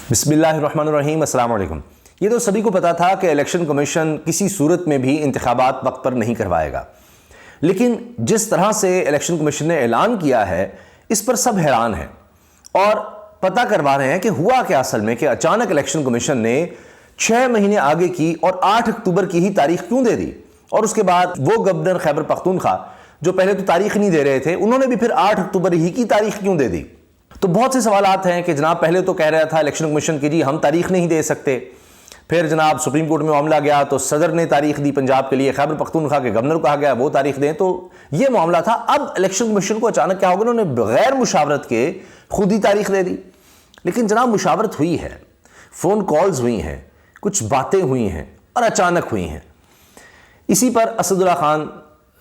بسم اللہ الرحمن الرحیم، السلام علیکم۔ یہ تو سبھی کو پتا تھا کہ الیکشن کمیشن کسی صورت میں بھی انتخابات وقت پر نہیں کروائے گا، لیکن جس طرح سے الیکشن کمیشن نے اعلان کیا ہے اس پر سب حیران ہیں اور پتہ کروا رہے ہیں کہ ہوا کیا اصل میں کہ اچانک الیکشن کمیشن نے 6 مہینے آگے کی اور 8 اکتوبر کی ہی تاریخ کیوں دے دی، اور اس کے بعد وہ گورنر خیبر پختونخوا جو پہلے تو تاریخ نہیں دے رہے تھے انہوں نے بھی پھر 8 اکتوبر ہی کی تاریخ کیوں دے دی۔ تو بہت سے سوالات ہیں کہ جناب پہلے تو کہہ رہا تھا الیکشن کمیشن کی جی ہم تاریخ نہیں دے سکتے، پھر جناب سپریم کورٹ میں معاملہ گیا تو صدر نے تاریخ دی پنجاب کے لیے، خیبر پختونخوا کے گورنر کو کہا گیا وہ تاریخ دیں، تو یہ معاملہ تھا۔ اب الیکشن کمیشن کو اچانک کیا ہوگا، انہوں نے بغیر مشاورت کے خود ہی تاریخ دے دی۔ لیکن جناب مشاورت ہوئی ہے، فون کالز ہوئی ہیں، کچھ باتیں ہوئی ہیں اور اچانک ہوئی ہیں۔ اسی پر اسد اللہ خان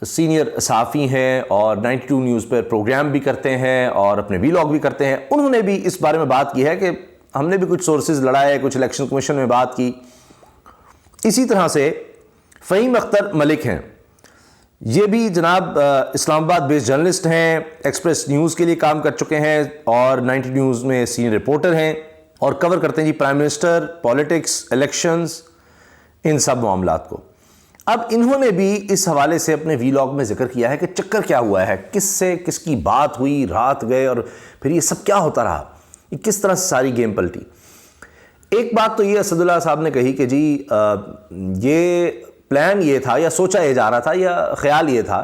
سینئر صحافی ہیں اور 92 نیوز پر پروگرام بھی کرتے ہیں اور اپنے ویلاگ بھی کرتے ہیں، انہوں نے بھی اس بارے میں بات کی ہے کہ ہم نے بھی کچھ سورسز لڑائے، کچھ الیکشن کمیشن میں بات کی۔ اسی طرح سے فہیم اختر ملک ہیں، یہ بھی جناب اسلام آباد بیس جرنلسٹ ہیں، ایکسپریس نیوز کے لیے کام کر چکے ہیں اور 90 نیوز میں سینئر رپورٹر ہیں اور کور کرتے ہیں g prime minister, politics, elections, ان سب معاملات کو۔ اب انہوں نے بھی اس حوالے سے اپنے ویلاگ میں ذکر کیا ہے کہ چکر کیا ہوا ہے، کس سے کس کی بات ہوئی، رات گئے اور پھر یہ سب کیا ہوتا رہا، یہ کس طرح سے ساری گیم پلٹی۔ ایک بات تو یہ اسد اللہ صاحب نے کہی کہ جی یہ پلان یہ تھا یا سوچا یہ جا رہا تھا یا خیال یہ تھا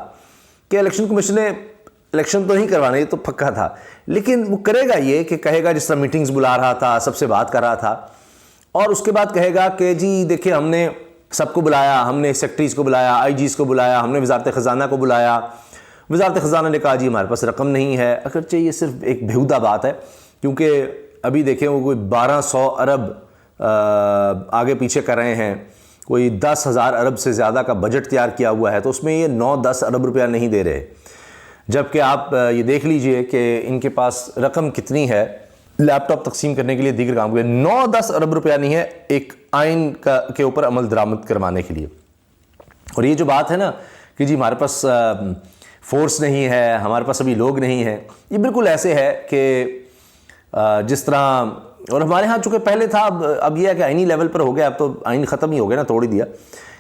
کہ الیکشن کمیشن نے الیکشن تو نہیں کروانے، یہ تو پکا تھا، لیکن وہ کرے گا یہ کہ کہے گا جس طرح میٹنگز بلا رہا تھا، سب سے بات کر رہا تھا، اور اس کے بعد کہے گا کہ جی دیکھیں ہم نے سب کو بلایا، ہم نے سیکٹریز کو بلایا، آئی جیز کو بلایا، ہم نے وزارت خزانہ کو بلایا، وزارت خزانہ نے کہا جی ہمارے پاس رقم نہیں ہے۔ اگرچہ یہ صرف ایک بےہودہ بات ہے کیونکہ ابھی دیکھیں وہ کوئی 1200 ارب آگے پیچھے کر رہے ہیں، کوئی 10,000 ارب سے زیادہ کا بجٹ تیار کیا ہوا ہے، تو اس میں یہ 9-10 ارب روپیہ نہیں دے رہے، جبکہ آپ یہ دیکھ لیجئے کہ ان کے پاس رقم کتنی ہے لیپ ٹاپ تقسیم کرنے کے لیے، دیگر کام کے لیے 9-10 ارب روپیہ نہیں ہے ایک آئین کے اوپر عمل درآمد کروانے کے لیے۔ اور یہ جو بات ہے نا کہ جی ہمارے پاس فورس نہیں ہے، ہمارے پاس ابھی لوگ نہیں ہیں، یہ بالکل ایسے ہے کہ جس طرح، اور ہمارے ہاں چونکہ پہلے تھا، اب یہ ہے کہ آئینی لیول پر ہو گیا، اب تو آئین ختم ہی ہو گیا نا، توڑ ہی دیا،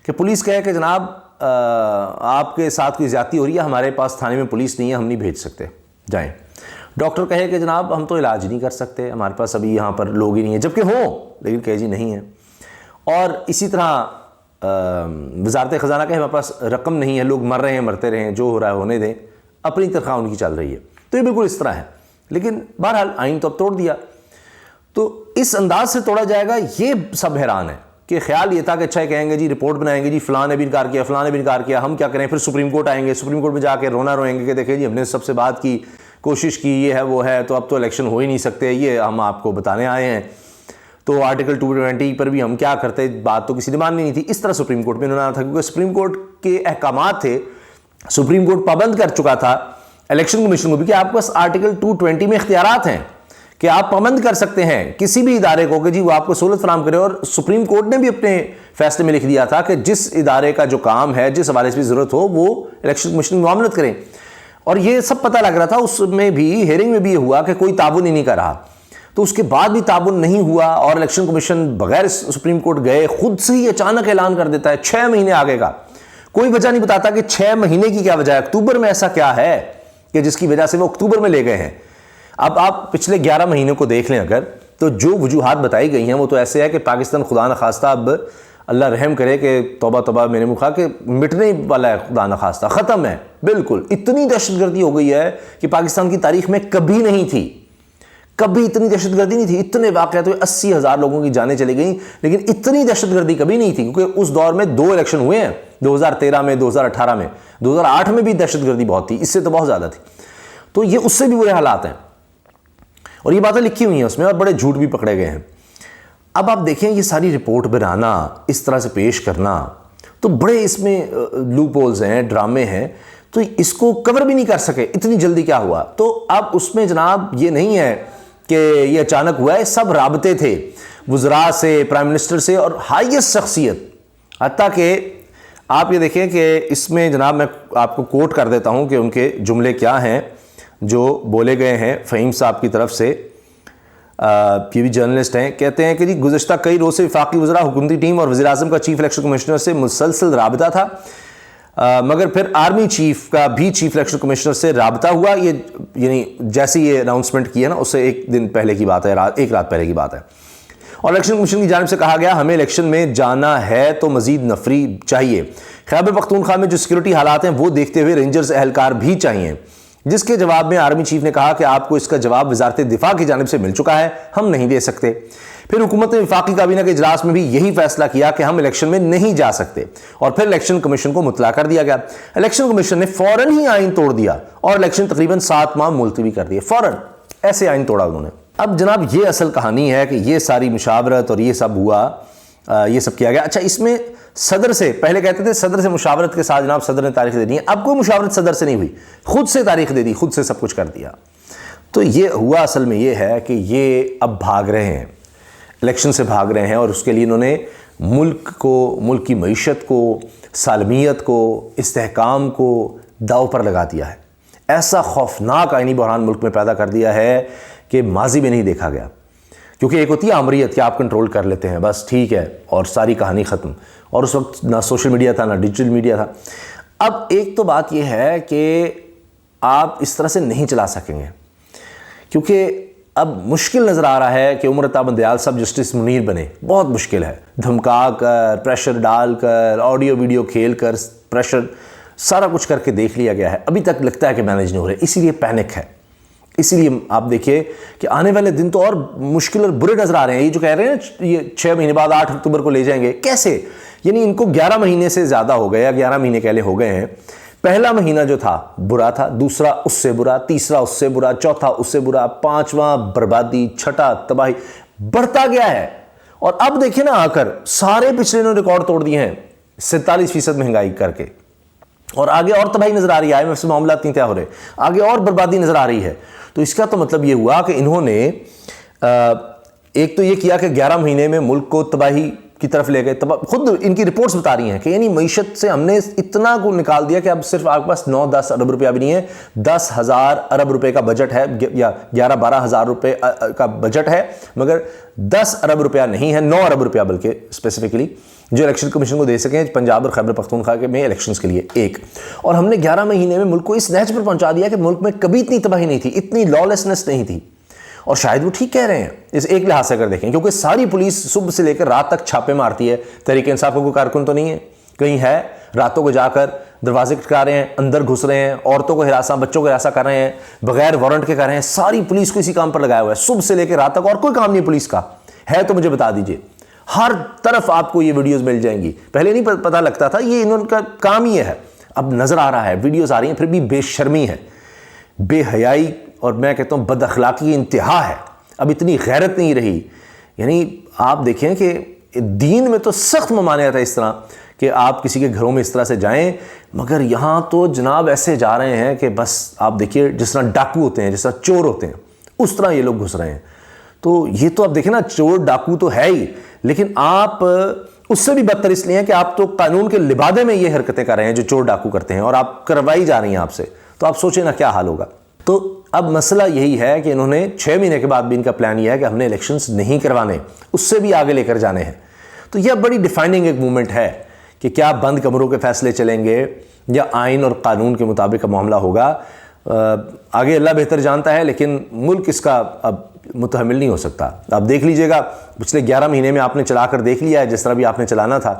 کہ پولیس کہے کہ جناب آپ کے ساتھ کوئی زیادتی ہو رہی ہے، ہمارے پاس تھانے میں پولیس نہیں ہے، ہم نہیں بھیج سکتے، جائیں۔ ڈاکٹر کہے کہ جناب ہم تو علاج نہیں کر سکتے، ہمارے پاس ابھی یہاں پر لوگ ہی نہیں ہیں، جبکہ ہوں لیکن کہے جی نہیں ہیں۔ اور اسی طرح وزارت خزانہ کہے ہمارے پاس رقم نہیں ہے، لوگ مر رہے ہیں، مرتے رہیں، جو ہو رہا ہے ہونے دیں، اپنی تنخواہ ان کی چل رہی ہے، تو یہ بالکل اس طرح ہے۔ لیکن بہرحال آئین تو اب توڑ دیا، تو اس انداز سے توڑا جائے گا، یہ سب حیران ہے کہ خیال یہ تھا کہ اچھا کہیں گے جی رپورٹ بنائیں گے، جی فلاں نے بھی انکار کیا، فلاں نے بھی انکار کیا، ہم کیا کریں، پھر سپریم کورٹ آئیں گے، سپریم کورٹ میں جا کے رونا روئیں گے کہ دیکھیں جی ہم نے سب سے بات کی، کوشش کی، یہ ہے وہ ہے، تو اب تو الیکشن ہو ہی نہیں سکتے، یہ ہم آپ کو بتانے آئے ہیں، تو آرٹیکل 220 پر بھی ہم کیا کرتے، بات تو کسی نے ماننی نہیں تھی۔ اس طرح سپریم کورٹ میں انہوں نے آنا تھا کیونکہ سپریم کورٹ کے احکامات تھے، سپریم کورٹ پابند کر چکا تھا الیکشن کمیشن کو بھی کہ آپ کے پاس آرٹیکل 220 میں اختیارات ہیں کہ آپ پابند کر سکتے ہیں کسی بھی ادارے کو کہ جی وہ آپ کو سہولت فراہم کرے، اور سپریم کورٹ نے بھی اپنے فیصلے میں لکھ دیا تھا کہ جس ادارے کا جو کام ہے، جس حوالے سے بھی ضرورت ہو، وہ الیکشن کمیشن میں معاملت کریں۔ اور یہ سب پتہ لگ رہا تھا، اس میں بھی ہیئرنگ میں بھی یہ ہوا کہ کوئی تعاون ہی نہیں کر رہا، تو اس کے بعد بھی تعاون نہیں ہوا اور الیکشن کمیشن بغیر سپریم کورٹ گئے خود سے ہی اچانک اعلان کر دیتا ہے 6 مہینے آگے کا، کوئی وجہ نہیں بتاتا کہ 6 مہینے کی کیا وجہ ہے، اکتوبر میں ایسا کیا ہے کہ جس کی وجہ سے وہ اکتوبر میں لے گئے ہیں۔ اب آپ پچھلے 11 مہینوں کو دیکھ لیں اگر، تو جو وجوہات بتائی گئی ہیں وہ تو ایسے ہے کہ پاکستان خدا نخواستہ، اب اللہ رحم کرے کہ توبہ توبہ میرے مخا کہ مٹنے والا ہے، خدا نخواستہ ختم ہے بالکل۔ اتنی دہشت گردی ہو گئی ہے کہ پاکستان کی تاریخ میں کبھی نہیں تھی، کبھی اتنی دہشت گردی نہیں تھی، اتنے واقعات ہوئے، 80,000 لوگوں کی جانیں چلی گئیں، لیکن اتنی دہشت گردی کبھی نہیں تھی کیونکہ اس دور میں 2 الیکشن ہوئے ہیں، 2013 میں، 2018 میں، 2008 میں بھی دہشت گردی بہت تھی، اس سے تو بہت زیادہ تھی، تو یہ اس سے بھی برے حالات ہیں، اور یہ باتیں لکھی ہوئی ہیں اس میں، اور بڑے جھوٹ بھی پکڑے گئے ہیں۔ اب آپ دیکھیں یہ ساری رپورٹ بنانا، اس طرح سے پیش کرنا، تو بڑے اس میں لوپ ہولز ہیں، ڈرامے ہیں، تو اس کو کور بھی نہیں کر سکے، اتنی جلدی کیا ہوا۔ تو اب اس میں جناب یہ نہیں ہے کہ یہ اچانک ہوا ہے، سب رابطے تھے وزراء سے، پرائم منسٹر سے، اور ہائیسٹ شخصیت، حتیٰ کہ آپ یہ دیکھیں کہ اس میں جناب میں آپ کو کوٹ کر دیتا ہوں کہ ان کے جملے کیا ہیں جو بولے گئے ہیں فہیم صاحب کی طرف سے۔ یہ بھی جرنلسٹ ہیں، کہتے ہیں کہ جی گزشتہ کئی روز سے وفاقی وزراء، حکومتی ٹیم اور وزیر اعظم کا چیف الیکشن کمشنر سے مسلسل رابطہ تھا، مگر پھر آرمی چیف کا بھی چیف الیکشن کمشنر سے رابطہ ہوا. یہ یعنی جیسے یہ اناؤنسمنٹ کی ہے نا، اس سے ایک دن پہلے کی بات ہے، ایک رات پہلے کی بات ہے. اور الیکشن کمیشن کی جانب سے کہا گیا ہمیں الیکشن میں جانا ہے تو مزید نفری چاہیے. خیبر پختونخوا میں جو سیکورٹی حالات ہیں وہ دیکھتے ہوئے رینجرز اہلکار بھی چاہیے، جس کے جواب میں آرمی چیف نے کہا کہ آپ کو اس کا جواب وزارت دفاع کی جانب سے مل چکا ہے، ہم نہیں دے سکتے. پھر حکومت نے وفاقی کابینہ کے اجلاس میں بھی یہی فیصلہ کیا کہ ہم الیکشن میں نہیں جا سکتے، اور پھر الیکشن کمیشن کو مطلع کر دیا گیا. الیکشن کمیشن نے فوراً ہی آئین توڑ دیا اور الیکشن تقریباً 7 ماہ ملتوی کر دیے. فوراً ایسے آئین توڑا انہوں نے. اب جناب یہ اصل کہانی ہے کہ یہ ساری مشاورت اور یہ سب ہوا، یہ سب کیا گیا. اچھا، اس میں صدر سے، پہلے کہتے تھے صدر سے مشاورت کے ساتھ جناب صدر نے تاریخ دے دی ہے، اب کوئی مشاورت صدر سے نہیں ہوئی، خود سے تاریخ دے دی، خود سے سب کچھ کر دیا. تو یہ ہوا اصل میں یہ ہے کہ یہ اب بھاگ رہے ہیں، الیکشن سے بھاگ رہے ہیں، اور اس کے لیے انہوں نے ملک کو، ملک کی معیشت کو، سالمیت کو، استحکام کو داؤ پر لگا دیا ہے. ایسا خوفناک آئینی بحران ملک میں پیدا کر دیا ہے کہ ماضی میں نہیں دیکھا گیا. کیونکہ ایک ہوتی ہے آمریت کہ آپ کنٹرول کر لیتے ہیں، بس ٹھیک ہے، اور ساری کہانی ختم. اور اس وقت نہ سوشل میڈیا تھا، نہ ڈیجیٹل میڈیا تھا. اب ایک تو بات یہ ہے کہ آپ اس طرح سے نہیں چلا سکیں گے، کیونکہ اب مشکل نظر آ رہا ہے کہ عمرتا بندیال صاحب جسٹس منیر بنے. بہت مشکل ہے، دھمکا کر، پریشر ڈال کر، آڈیو ویڈیو کھیل کر، پریشر سارا کچھ کر کے دیکھ لیا گیا ہے. ابھی تک لگتا ہے کہ مینیج نہیں ہو رہے، اسی لیے پینک ہے. اسی لیے آپ دیکھیے کہ آنے والے دن تو اور مشکل اور برے نظر آ رہے ہیں. یہ جو کہہ رہے ہیں نا یہ 6 مہینے بعد 8 اکتوبر کو لے جائیں گے، کیسے؟ یعنی ان کو 11 مہینے سے زیادہ ہو گئے، یا 11 مہینے پہلے ہو گئے ہیں. پہلا مہینہ جو تھا برا تھا، دوسرا اس سے برا، تیسرا اس سے برا، چوتھا اس سے برا، 5واں بربادی، چھٹا تباہی، بڑھتا گیا ہے. اور اب دیکھیں نا، آ کر سارے پچھلے انہوں نے ریکارڈ توڑ دیے ہیں 47% مہنگائی کر کے. اور آگے اور تباہی نظر آ رہی ہے، IMF سے معاملات نہیں طے ہو رہے، آگے اور بربادی نظر آ رہی ہے. تو اس کا تو مطلب یہ ہوا کہ انہوں نے ایک تو یہ کیا کہ 11 مہینے میں ملک کو تباہی کی طرف لے گئے. خود ان کی رپورٹس بتا رہی ہیں کہ یعنی معیشت سے ہم نے اتنا کو نکال دیا کہ اب صرف آپ کے پاس 9-10 ارب روپیہ بھی نہیں ہے، 10,000 ارب روپے کا بجٹ ہے، یا 11-12 ہزار روپے کا بجٹ ہے، مگر 10 ارب روپیہ نہیں ہے، 9 ارب روپیہ بلکہ اسپیسیفکلی جو الیکشن کمیشن کو دے سکیں پنجاب اور خیبر پختونخوا میں الیکشنز کے لیے ایک. اور ہم نے 11 مہینے میں ملک کو اس نیچ پر پہنچا دیا کہ ملک میں کبھی اتنی تباہی نہیں تھی، اتنی لالسنس نہیں تھی. اور شاید وہ ٹھیک کہہ رہے ہیں اس ایک لحاظ سے اگر دیکھیں، کیونکہ ساری پولیس صبح سے لے کر رات تک چھاپے مارتی ہے. تحریک انصاف کا کوئی کارکن تو نہیں ہے، کہیں ہے راتوں کو جا کر دروازے کھٹکا رہے ہیں، اندر گھس رہے ہیں، عورتوں کو ہراساں، بچوں کو ہراساں کر رہے ہیں، بغیر وارنٹ کے کر رہے ہیں. ساری پولیس کو اسی کام پر لگایا ہوا ہے، صبح سے لے کر رات تک، اور کوئی کام نہیں پولیس کا ہے تو مجھے بتا دیجئے. ہر طرف آپ کو یہ ویڈیوز مل جائیں گی. پہلے نہیں پتہ لگتا تھا، یہ انہوں کا کام ہی ہے. اب نظر آ رہا ہے، ویڈیوز آ رہی ہیں، پھر بھی بے شرمی ہے، بے حیائی، اور میں کہتا ہوں بد اخلاقی انتہا ہے. اب اتنی غیرت نہیں رہی. یعنی آپ دیکھیں کہ دین میں تو سخت ممانعت ہے اس طرح کہ آپ کسی کے گھروں میں اس طرح سے جائیں، مگر یہاں تو جناب ایسے جا رہے ہیں کہ بس آپ دیکھیے جس طرح ڈاکو ہوتے ہیں، جس طرح چور ہوتے ہیں، اس طرح یہ لوگ گھس رہے ہیں. تو یہ تو آپ دیکھیں نا، چور ڈاکو تو ہے ہی، لیکن آپ اس سے بھی بدتر اس لیے ہیں کہ آپ تو قانون کے لبادے میں یہ حرکتیں کر رہے ہیں جو چور ڈاکو کرتے ہیں، اور آپ کروائی جا رہی ہیں آپ سے. تو آپ سوچیں نا کیا حال ہوگا. تو اب مسئلہ یہی ہے کہ انہوں نے 6 مہینے کے بعد بھی ان کا پلان یہ ہے کہ ہم نے الیکشنز نہیں کروانے، اس سے بھی آگے لے کر جانے ہیں. تو یہ بڑی ڈیفائننگ ایک مومنٹ ہے کہ کیا بند کمروں کے فیصلے چلیں گے یا آئین اور قانون کے مطابق کا معاملہ ہوگا. آگے اللہ بہتر جانتا ہے، لیکن ملک اس کا اب متحمل نہیں ہو سکتا. آپ دیکھ لیجئے گا پچھلے 11 مہینے میں آپ نے چلا کر دیکھ لیا ہے جس طرح بھی آپ نے چلانا تھا،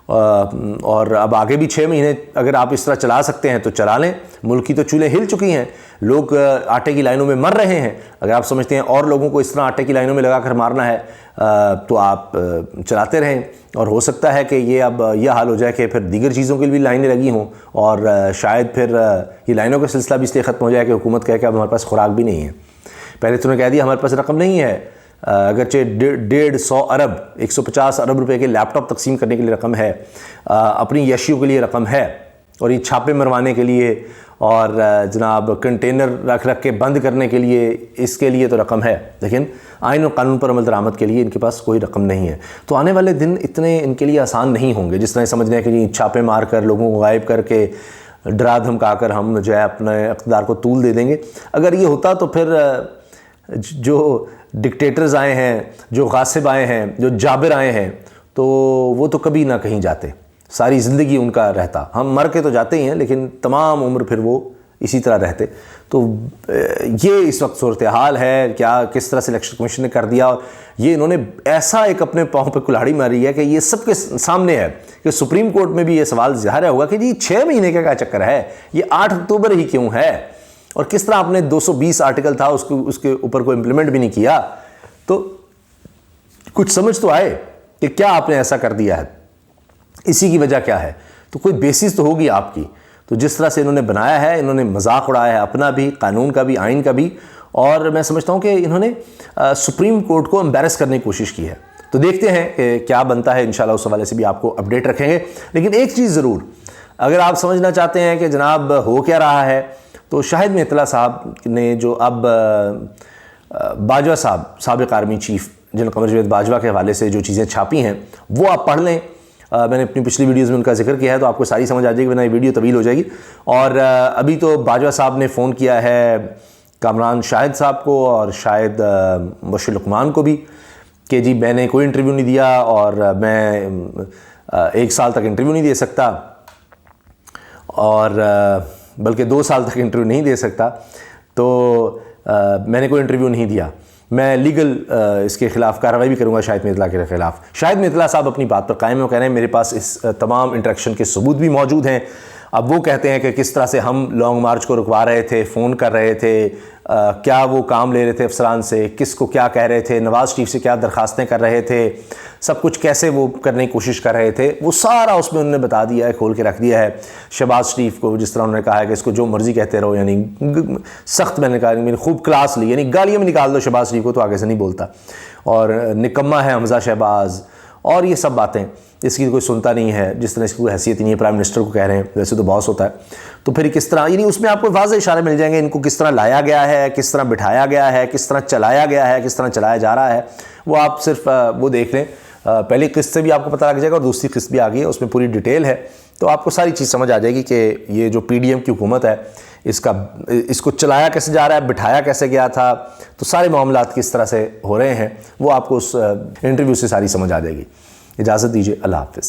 اور اب آگے بھی 6 مہینے اگر آپ اس طرح چلا سکتے ہیں تو چلا لیں. ملک کی تو چولہے ہل چکی ہیں، لوگ آٹے کی لائنوں میں مر رہے ہیں. اگر آپ سمجھتے ہیں اور لوگوں کو اس طرح آٹے کی لائنوں میں لگا کر مارنا ہے تو آپ چلاتے رہیں. اور ہو سکتا ہے کہ یہ اب یہ حال ہو جائے کہ پھر دیگر چیزوں کے لیے بھی لائنیں لگی ہوں، اور شاید پھر یہ لائنوں کا سلسلہ بھی اس لیے ختم ہو جائے کہ حکومت کہے کہ اب ہمارے پاس خوراک بھی نہیں ہے. پہلے تو انہوں نے کہہ دیا ہمارے پاس رقم نہیں ہے، اگرچہ 150 ارب 150 ارب روپے کے لیپ ٹاپ تقسیم کرنے کے لیے رقم ہے، اپنی یشیوں کے لیے رقم ہے، اور یہ چھاپے مروانے کے لیے اور جناب کنٹینر رکھ کے بند کرنے کے لیے، اس کے لیے تو رقم ہے، لیکن آئین اور قانون پر عمل درآمد کے لیے ان کے پاس کوئی رقم نہیں ہے. تو آنے والے دن اتنے ان کے لیے آسان نہیں ہوں گے جس طرح سمجھ رہے ہیں کہ چھاپے مار کر لوگوں کو غائب کر کے ڈرا دھمکا کر ہم جو ہے اپنے اقتدار کو طول دے دیں گے. اگر یہ ہوتا تو پھر جو ڈکٹیٹرز آئے ہیں، جو غاصب آئے ہیں، جو جابر آئے ہیں، تو وہ تو کبھی نہ کہیں جاتے، ساری زندگی ان کا رہتا. ہم مر کے تو جاتے ہی ہیں لیکن تمام عمر پھر وہ اسی طرح رہتے. تو یہ اس وقت صورتحال ہے. کیا کس طرح سے الیکشن کمیشن نے کر دیا، اور یہ انہوں نے ایسا ایک اپنے پاؤں پہ کلہاڑی ماری ہے کہ یہ سب کے سامنے ہے کہ سپریم کورٹ میں بھی یہ سوال ظاہر ہوگا کہ جی 6 مہینے کا کیا چکر ہے، یہ 8 اکتوبر ہی کیوں ہے، اور کس طرح آپ نے 220 آرٹیکل تھا اس کے اوپر کوئی امپلیمنٹ بھی نہیں کیا. تو کچھ سمجھ تو آئے کہ کیا آپ نے ایسا کر دیا ہے، اسی کی وجہ کیا ہے. تو کوئی بیسس تو ہوگی آپ کی. تو جس طرح سے انہوں نے بنایا ہے، انہوں نے مذاق اڑایا ہے اپنا بھی، قانون کا بھی، آئین کا بھی، اور میں سمجھتا ہوں کہ انہوں نے سپریم کورٹ کو امبیرس کرنے کی کوشش کی ہے. تو دیکھتے ہیں کہ کیا بنتا ہے، انشاءاللہ اس حوالے سے بھی آپ کو اپڈیٹ رکھیں گے. لیکن ایک چیز ضرور، اگر آپ سمجھنا چاہتے ہیں کہ جناب ہو کیا رہا ہے، تو شاہد میتلا صاحب نے جو اب باجوہ صاحب، سابق army chief general Qamar Javed Bajwa کے حوالے سے جو چیزیں چھاپی ہیں وہ آپ پڑھ لیں. میں نے اپنی پچھلی ویڈیوز میں ان کا ذکر کیا ہے تو آپ کو ساری سمجھ آ جائے گی، ورنہ یہ ویڈیو طویل ہو جائے گی. اور ابھی تو باجوہ صاحب نے فون کیا ہے کامران شاہد صاحب کو اور شاید مبشر لقمان کو بھی کہ جی میں نے کوئی انٹرویو نہیں دیا اور میں 1 سال تک انٹرویو نہیں دے سکتا، اور بلکہ 2 سال تک انٹرویو نہیں دے سکتا. تو میں نے کوئی انٹرویو نہیں دیا، میں لیگل اس کے خلاف کارروائی بھی کروں گا شاہد میتلا کے خلاف. شاہد میتلا صاحب اپنی بات پر قائم ہیں، وہ کہہ رہے ہیں میرے پاس اس تمام انٹریکشن کے ثبوت بھی موجود ہیں. اب وہ کہتے ہیں کہ کس طرح سے ہم لانگ مارچ کو رکوا رہے تھے، فون کر رہے تھے، کیا وہ کام لے رہے تھے افسران سے، کس کو کیا کہہ رہے تھے، نواز شریف سے کیا درخواستیں کر رہے تھے، سب کچھ کیسے وہ کرنے کی کوشش کر رہے تھے، وہ سارا اس میں انہوں نے بتا دیا ہے، کھول کے رکھ دیا ہے. شہباز شریف کو جس طرح انہوں نے کہا ہے کہ اس کو جو مرضی کہتے رہو، یعنی سخت میں نے کہا، میں نے خوب کلاس لی، یعنی گالیاں میں نکال دو شہباز شریف کو تو آگے سے نہیں بولتا، اور نکمہ ہے حمزہ شہباز، اور یہ سب باتیں. اس کی کوئی سنتا نہیں ہے، جس طرح اس کی کوئی حیثیت نہیں ہے، پرائم منسٹر کو کہہ رہے ہیں، ویسے تو باس ہوتا ہے. تو پھر کس طرح، یعنی اس میں آپ کو واضح اشارے مل جائیں گے ان کو کس طرح لایا گیا ہے، کس طرح بٹھایا گیا ہے، کس طرح چلایا گیا ہے، کس طرح چلایا جا رہا ہے. وہ آپ صرف وہ دیکھ لیں، پہلی قسط سے بھی آپ کو پتہ لگ جائے گا اور دوسری قسط بھی آ گئی ہے، اس میں پوری ڈیٹیل ہے. تو آپ کو ساری چیز سمجھ آ جائے گی کہ یہ جو پی ڈی ایم کی حکومت ہے اس کو چلایا کیسے جا رہا ہے، بٹھایا کیسے گیا تھا، تو سارے معاملات کس طرح سے ہو رہے ہیں وہ آپ کو اس انٹرویو سے ساری سمجھ آ جائے گی. اجازت دیجیے، اللہ حافظ.